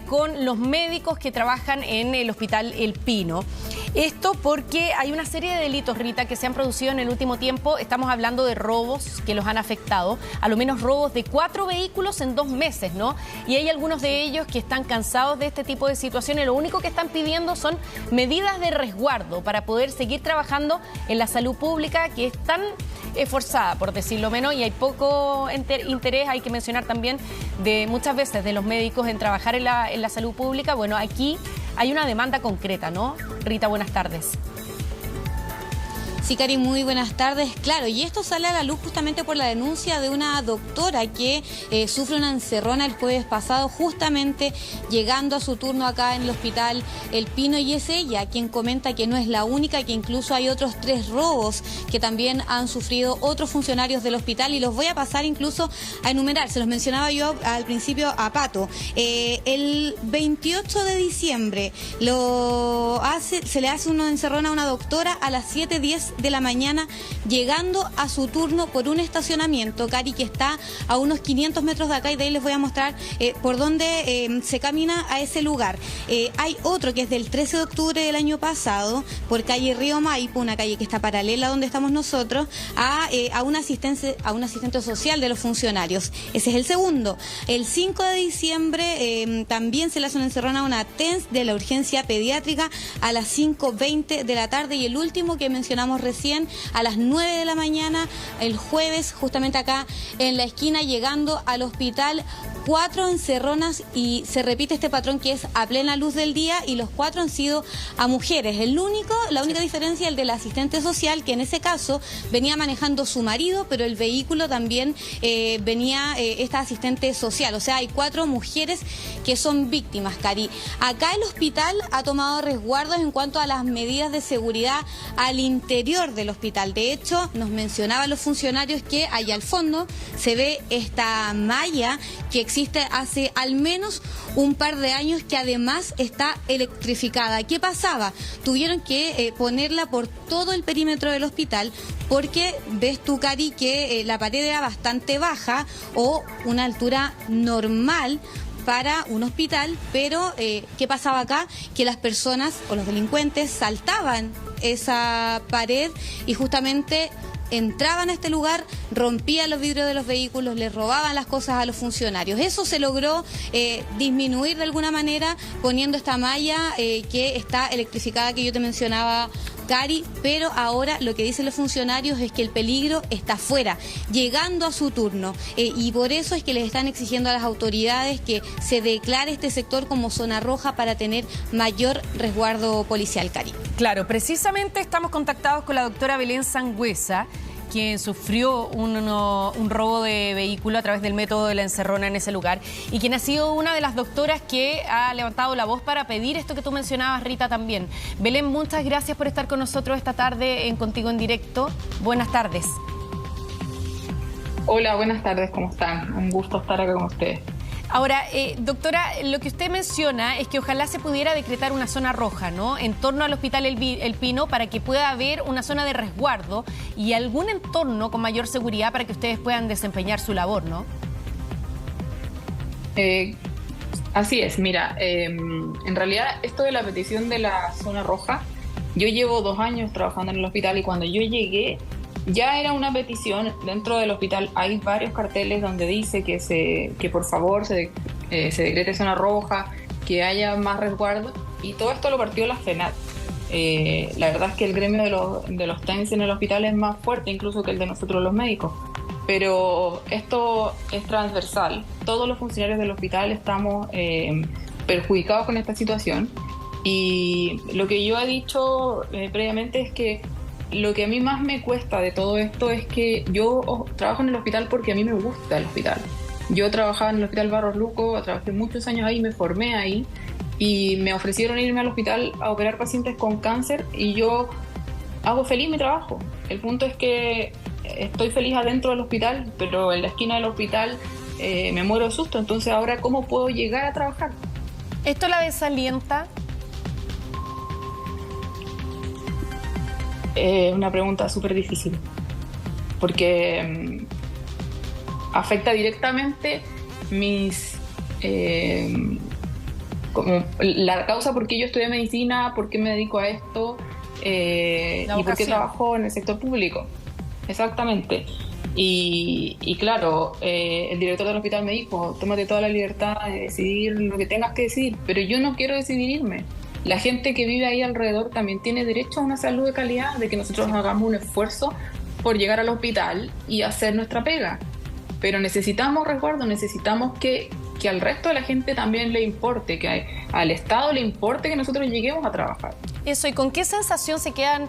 con los médicos que trabajan en el Hospital El Pino. Esto porque hay una serie de delitos, Rita, que se han producido en el último tiempo. Estamos hablando de robos que los han afectado, a lo menos robos de 4 vehículos en 2 meses, ¿no? Y hay algunos de ellos que están cansados de este tipo de situaciones. Lo único que están pidiendo son medidas de resguardo para poder seguir trabajando en la salud pública, que es tan esforzada, por decirlo menos, y hay poco interés, hay que mencionar también, de muchas veces de los médicos en trabajar en la salud pública. Bueno, aquí hay una demanda concreta, ¿no? Rita, buenas tardes. Sí, Cari, muy buenas tardes. Claro, y esto sale a la luz justamente por la denuncia de una doctora que sufre una encerrona el jueves pasado, justamente llegando a su turno acá en el Hospital El Pino, y es ella quien comenta que no es la única, que incluso hay otros 3 robos que también han sufrido otros funcionarios del hospital, y los voy a pasar incluso a enumerar. Se los mencionaba yo al principio a Pato. El 28 de diciembre se le hace una encerrona a una doctora a las 7:10 de la mañana, llegando a su turno por un estacionamiento, Cari, que está a unos 500 metros de acá, y de ahí les voy a mostrar por dónde se camina a ese lugar. Hay otro que es del 13 de octubre del año pasado, por calle Río Maipo, una calle que está paralela a donde estamos nosotros, a un asistente social de los funcionarios. Ese es el segundo. El 5 de diciembre también se le hace una encerrona a una TENS de la urgencia pediátrica a las 5:20 de la tarde, y el último que mencionamos recién a las 9 de la mañana, el jueves, justamente acá en la esquina, llegando al hospital. 4 encerronas, y se repite este patrón que es a plena luz del día, y los 4 han sido a mujeres. La única diferencia, el del asistente social, que en ese caso venía manejando su marido, pero el vehículo también venía esta asistente social. O sea, hay 4 mujeres que son víctimas, Cari. Acá el hospital ha tomado resguardos en cuanto a las medidas de seguridad al interior del hospital. De hecho, nos mencionaban los funcionarios que allá al fondo se ve esta malla que existe hace al menos un par de años, que además está electrificada. ¿Qué pasaba? Tuvieron que ponerla por todo el perímetro del hospital, porque ves tú, Cari, que la pared era bastante baja, o una altura normal para un hospital, pero ¿qué pasaba acá? Que las personas o los delincuentes saltaban esa pared y justamente entraban a este lugar, rompían los vidrios de los vehículos, les robaban las cosas a los funcionarios. Eso se logró disminuir de alguna manera poniendo esta malla que está electrificada, que yo te mencionaba, Cari, pero ahora lo que dicen los funcionarios es que el peligro está afuera, llegando a su turno, y por eso es que les están exigiendo a las autoridades que se declare este sector como zona roja para tener mayor resguardo policial, Cari. Claro, precisamente estamos contactados con la doctora Belén Sangüesa, quien sufrió un robo de vehículo a través del método de la encerrona en ese lugar, y quien ha sido una de las doctoras que ha levantado la voz para pedir esto que tú mencionabas, Rita, también. Belén, muchas gracias por estar con nosotros esta tarde en Contigo en Directo. Buenas tardes. Hola, buenas tardes, ¿cómo están? Un gusto estar acá con ustedes. Ahora, doctora, lo que usted menciona es que ojalá se pudiera decretar una zona roja, ¿no?, en torno al Hospital El Pino, para que pueda haber una zona de resguardo y algún entorno con mayor seguridad para que ustedes puedan desempeñar su labor, ¿no? Así es, mira, en realidad esto de la petición de la zona roja, yo llevo 2 años trabajando en el hospital, y cuando yo llegué ya era una petición. Dentro del hospital hay varios carteles donde dice que por favor se decrete zona roja, que haya más resguardo, y todo esto lo partió la FENAT. La verdad es que el gremio de los TENS en el hospital es más fuerte incluso que el de nosotros los médicos, pero esto es transversal. Todos los funcionarios del hospital estamos perjudicados con esta situación, y lo que yo he dicho previamente es que lo que a mí más me cuesta de todo esto es que yo trabajo en el hospital porque a mí me gusta el hospital. Yo trabajaba en el Hospital Barros Luco, trabajé muchos años ahí, me formé ahí, y me ofrecieron irme al hospital a operar pacientes con cáncer, y yo hago feliz mi trabajo. El punto es que estoy feliz adentro del hospital, pero en la esquina del hospital me muero de susto. Entonces, ahora, ¿cómo puedo llegar a trabajar? ¿Esto la desalienta? Una pregunta súper difícil, porque afecta directamente mis como la causa por qué yo estudié medicina, por qué me dedico a esto y por qué trabajo en el sector público. Exactamente. Y claro, el director del hospital me dijo, tómate toda la libertad de decidir lo que tengas que decidir, pero yo no quiero decidir irme. La gente que vive ahí alrededor también tiene derecho a una salud de calidad, de que nosotros hagamos un esfuerzo por llegar al hospital y hacer nuestra pega. Pero necesitamos resguardo, necesitamos que al resto de la gente también le importe, que al Estado le importe que nosotros lleguemos a trabajar. Eso, ¿y con qué sensación se quedan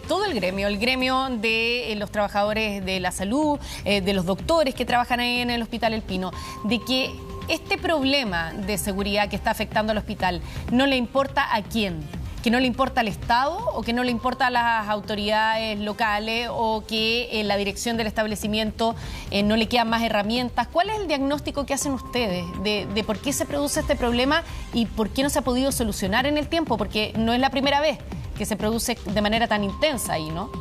todo el gremio de los trabajadores de la salud, de los doctores que trabajan ahí en el Hospital El Pino, de que este problema de seguridad que está afectando al hospital no le importa a quién? ¿Que no le importa al Estado o que no le importa a las autoridades locales o que la dirección del establecimiento no le quedan más herramientas? ¿Cuál es el diagnóstico que hacen ustedes de por qué se produce este problema y por qué no se ha podido solucionar en el tiempo? Porque no es la primera vez que se produce de manera tan intensa ahí, ¿no?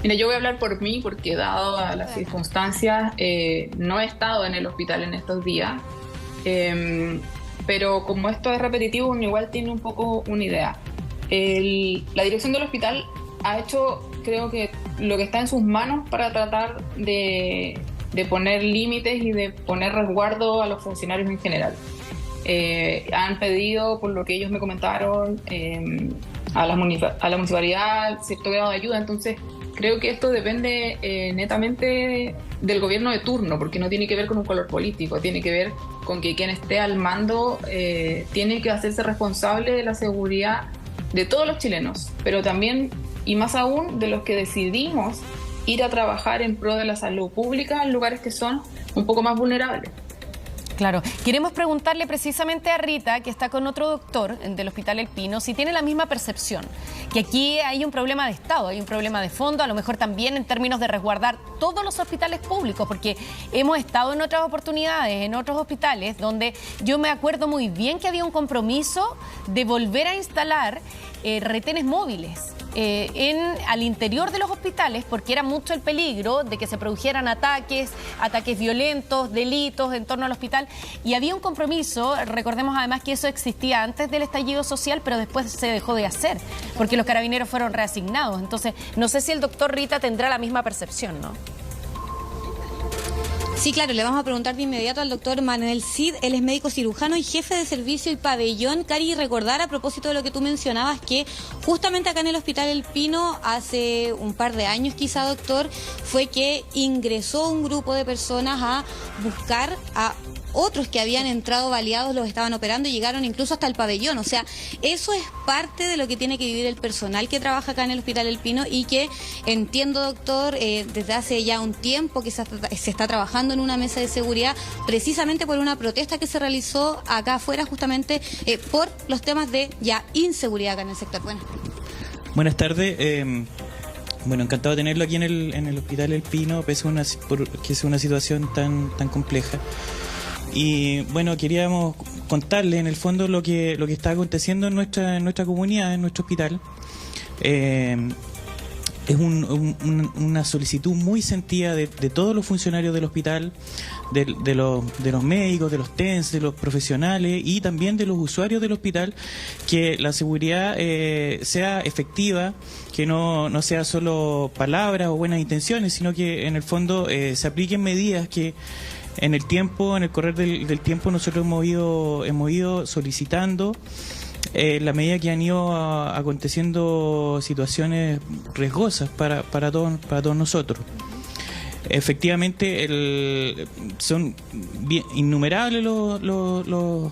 Mira, yo voy a hablar por mí porque dado a las circunstancias no he estado en el hospital en estos días. Pero como esto es repetitivo, uno igual tiene un poco una idea. La dirección del hospital ha hecho, creo que, lo que está en sus manos para tratar de poner límites y de poner resguardo a los funcionarios en general. Han pedido, por lo que ellos me comentaron, a la municipalidad cierto grado de ayuda, entonces creo que esto depende netamente del gobierno de turno, porque no tiene que ver con un color político, tiene que ver con que quien esté al mando tiene que hacerse responsable de la seguridad de todos los chilenos, pero también, y más aún, de los que decidimos ir a trabajar en pro de la salud pública en lugares que son un poco más vulnerables. Claro. Queremos preguntarle precisamente a Rita, que está con otro doctor del Hospital El Pino, si tiene la misma percepción, que aquí hay un problema de Estado, hay un problema de fondo, a lo mejor también en términos de resguardar todos los hospitales públicos, porque hemos estado en otras oportunidades, en otros hospitales, donde yo me acuerdo muy bien que había un compromiso de volver a instalar retenes móviles al interior de los hospitales, porque era mucho el peligro de que se produjeran ataques violentos, delitos en torno al hospital, y había un compromiso. Recordemos además que eso existía antes del estallido social, pero después se dejó de hacer, porque los carabineros fueron reasignados. Entonces, no sé si el doctor Rita tendrá la misma percepción, ¿no? Sí, claro, le vamos a preguntar de inmediato al doctor Manuel Cid. Él es médico cirujano y jefe de servicio y pabellón. Cari, recordar a propósito de lo que tú mencionabas, que justamente acá en el Hospital El Pino, hace un par de años quizá, doctor, fue que ingresó un grupo de personas a buscar a otros que habían entrado baleados, los estaban operando y llegaron incluso hasta el pabellón. O sea, eso es parte de lo que tiene que vivir el personal que trabaja acá en el Hospital El Pino y que entiendo, doctor, desde hace ya un tiempo que se está trabajando en una mesa de seguridad precisamente por una protesta que se realizó acá afuera justamente por los temas de ya inseguridad acá en el sector. Buenas tardes. Bueno, encantado de tenerlo aquí en el Hospital El Pino, pese a que es una situación tan compleja. Y bueno, queríamos contarles en el fondo lo que está aconteciendo en nuestra comunidad, en nuestro hospital. Es una solicitud muy sentida de todos los funcionarios del hospital, de los médicos, de los TENS, de los profesionales y también de los usuarios del hospital, que la seguridad sea efectiva, que no sea solo palabras o buenas intenciones, sino que en el fondo se apliquen medidas que en el correr del tiempo nosotros hemos ido solicitando. La medida que han ido aconteciendo situaciones riesgosas para todos nosotros. Efectivamente, son innumerables los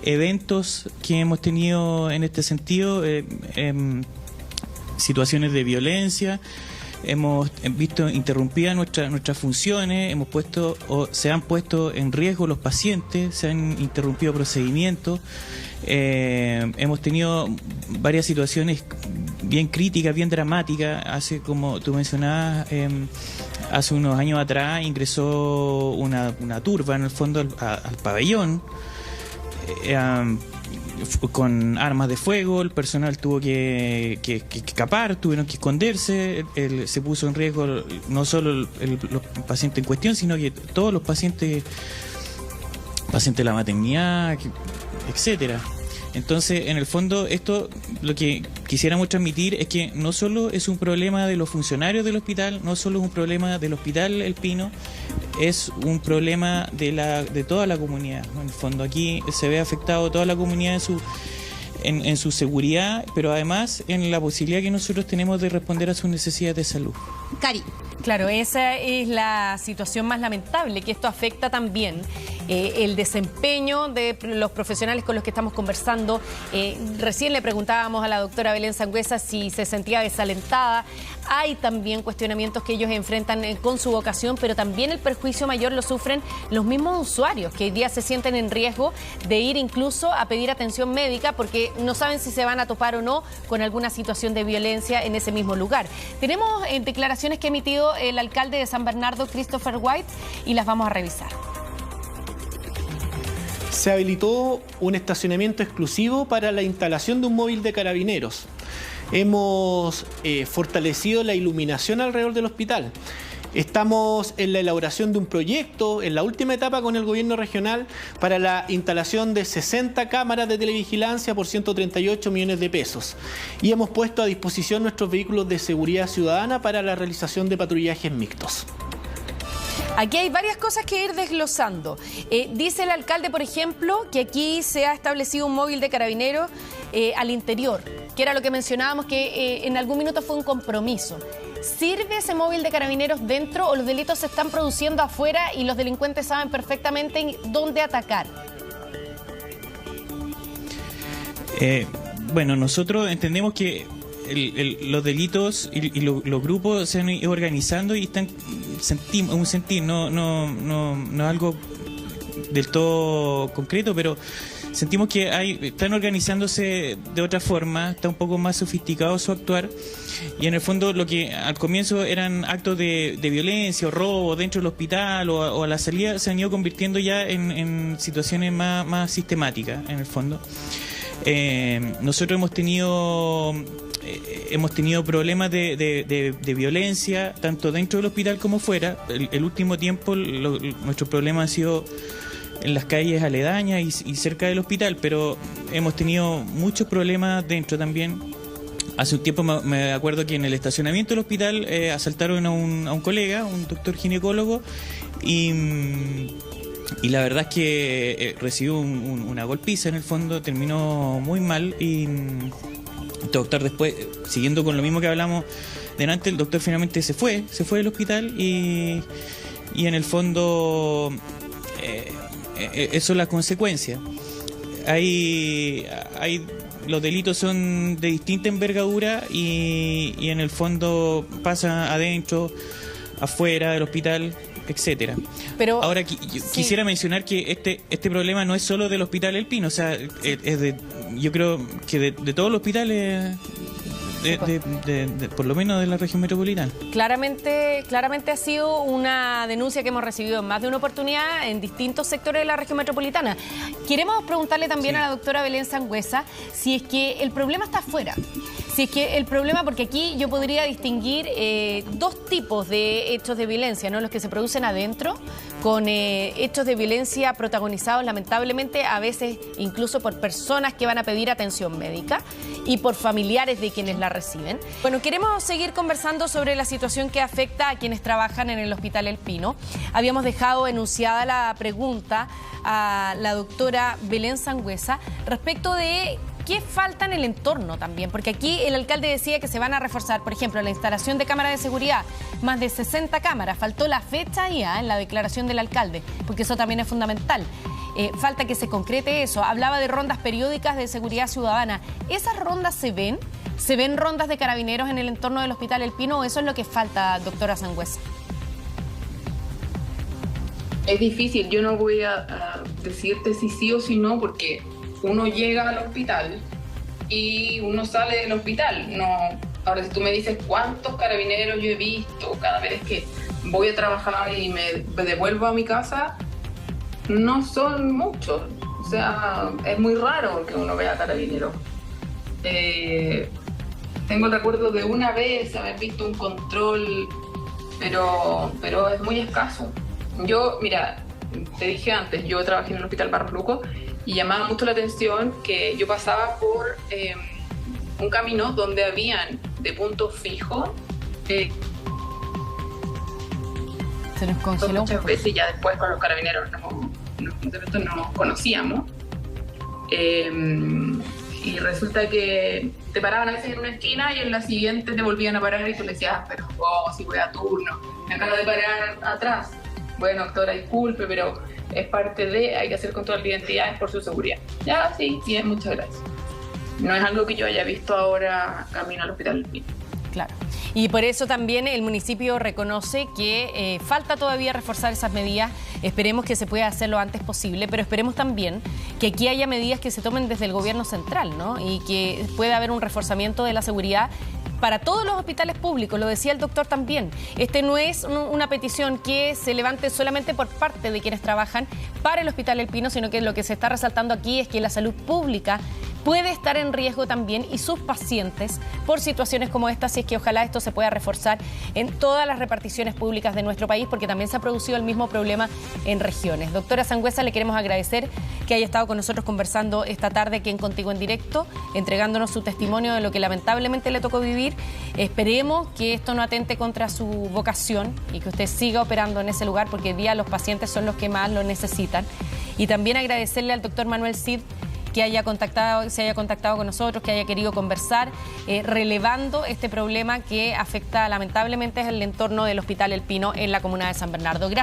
eventos que hemos tenido en este sentido, situaciones de violencia. Hemos visto interrumpidas nuestras funciones, se han puesto en riesgo los pacientes, se han interrumpido procedimientos. Hemos tenido varias situaciones bien críticas, bien dramáticas. Como tú mencionabas, hace unos años atrás ingresó una turba en el fondo al pabellón con armas de fuego. El personal tuvo que escapar, tuvieron que esconderse. Se puso en riesgo no solo los pacientes en cuestión, sino que todos los pacientes pacientes de la maternidad, etcétera. Entonces, en el fondo, esto lo que quisiéramos transmitir es que no solo es un problema de los funcionarios del hospital, no solo es un problema del Hospital El Pino, es un problema de toda la comunidad, ¿no? En el fondo, aquí se ve afectado toda la comunidad en su seguridad, pero además en la posibilidad que nosotros tenemos de responder a sus necesidades de salud. Cari. Claro, esa es la situación más lamentable, que esto afecta también el desempeño de los profesionales con los que estamos conversando. Recién le preguntábamos a la doctora Belén Sangüesa si se sentía desalentada. Hay también cuestionamientos que ellos enfrentan con su vocación, pero también el perjuicio mayor lo sufren los mismos usuarios, que hoy día se sienten en riesgo de ir incluso a pedir atención médica porque no saben si se van a topar o no con alguna situación de violencia en ese mismo lugar. Tenemos declaraciones que ha emitido el alcalde de San Bernardo, Christopher White, y las vamos a revisar. Se habilitó un estacionamiento exclusivo para la instalación de un móvil de carabineros. Hemos fortalecido la iluminación alrededor del hospital. Estamos en la elaboración de un proyecto, en la última etapa con el gobierno regional, para la instalación de 60 cámaras de televigilancia por 138 millones de pesos. Y hemos puesto a disposición nuestros vehículos de seguridad ciudadana para la realización de patrullajes mixtos. Aquí hay varias cosas que ir desglosando. Dice el alcalde, por ejemplo, que aquí se ha establecido un móvil de carabineros al interior, que era lo que mencionábamos, que en algún minuto fue un compromiso. ¿Sirve ese móvil de carabineros dentro o los delitos se están produciendo afuera y los delincuentes saben perfectamente dónde atacar? Bueno, nosotros entendemos que los delitos y los grupos se han ido organizando y están un sentir, no algo del todo concreto, pero sentimos que están organizándose de otra forma, está un poco más sofisticado su actuar, y en el fondo lo que al comienzo eran actos de violencia o robo dentro del hospital o a la salida se han ido convirtiendo ya en situaciones más sistemáticas en el fondo. Nosotros hemos tenido problemas de violencia tanto dentro del hospital como fuera. El último tiempo nuestro problema ha sido en las calles aledañas y cerca del hospital, pero hemos tenido muchos problemas dentro también. Hace un tiempo me acuerdo que en el estacionamiento del hospital asaltaron a un colega, un doctor ginecólogo, y la verdad es que recibió una golpiza en el fondo, terminó muy mal, y el doctor después, siguiendo con lo mismo que hablamos delante, el doctor finalmente se fue del hospital y en el fondo eso es la consecuencia. Los delitos son de distinta envergadura y en el fondo pasa adentro, afuera del hospital, etcétera. Pero ahora quisiera mencionar que este problema no es solo del Hospital El Pino, o sea, yo creo que de todos los hospitales, por lo menos de la región metropolitana. Claramente ha sido una denuncia que hemos recibido en más de una oportunidad en distintos sectores de la región metropolitana. Queremos preguntarle también a la doctora Belén Sangüesa si es que el problema está afuera. Si es que el problema, porque aquí yo podría distinguir dos tipos de hechos de violencia, ¿no? Los que se producen adentro, con hechos de violencia protagonizados lamentablemente a veces incluso por personas que van a pedir atención médica y por familiares de quienes la reciben. Bueno, queremos seguir conversando sobre la situación que afecta a quienes trabajan en el Hospital El Pino. Habíamos dejado enunciada la pregunta a la doctora Belén Sangüesa respecto de ¿qué falta en el entorno también? Porque aquí el alcalde decía que se van a reforzar, por ejemplo, la instalación de cámaras de seguridad, más de 60 cámaras. Faltó la fecha ya en la declaración del alcalde, porque eso también es fundamental. Falta que se concrete eso. Hablaba de rondas periódicas de seguridad ciudadana. ¿Esas rondas se ven? ¿Se ven rondas de carabineros en el entorno del Hospital El Pino o eso es lo que falta, doctora Sangüesa? Es difícil, yo no voy a decirte si sí o si no, porque uno llega al hospital y uno sale del hospital. No, ahora si tú me dices cuántos carabineros yo he visto cada vez que voy a trabajar y me devuelvo a mi casa, no son muchos. O sea, es muy raro que uno vea carabineros. Tengo el recuerdo de una vez haber visto un control, pero es muy escaso. Yo, mira, te dije antes, yo trabajé en el Hospital Barros Luco y llamaba mucho la atención que yo pasaba por un camino donde habían de punto fijo. Se nos congeló muchas veces, ya después con los carabineros nos conocíamos. Y resulta que te paraban a veces en una esquina y en la siguiente te volvían a parar y tú le decías, pero si voy a turno, me acabo de parar atrás. Bueno, doctora, disculpe, pero es parte de, hay que hacer control de identidades por su seguridad. Ya, sí, muchas gracias. No es algo que yo haya visto ahora camino al Hospital Pino. Claro. Y por eso también el municipio reconoce que falta todavía reforzar esas medidas. Esperemos que se pueda hacer lo antes posible, pero esperemos también que aquí haya medidas que se tomen desde el gobierno central, ¿no? Y que pueda haber un reforzamiento de la seguridad para todos los hospitales públicos, lo decía el doctor también. Este no es una petición que se levante solamente por parte de quienes trabajan para el Hospital El Pino, sino que lo que se está resaltando aquí es que la salud pública puede estar en riesgo también y sus pacientes por situaciones como estas, y es que ojalá esto se pueda reforzar en todas las reparticiones públicas de nuestro país, porque también se ha producido el mismo problema en regiones. Doctora Sangüesa, le queremos agradecer que haya estado con nosotros conversando esta tarde aquí en Contigo en Directo, entregándonos su testimonio de lo que lamentablemente le tocó vivir. Esperemos que esto no atente contra su vocación y que usted siga operando en ese lugar, porque hoy día los pacientes son los que más lo necesitan. Y también agradecerle al doctor Manuel Cid que se haya contactado con nosotros, que haya querido conversar, relevando este problema que afecta lamentablemente el entorno del Hospital El Pino en la comuna de San Bernardo. Gracias.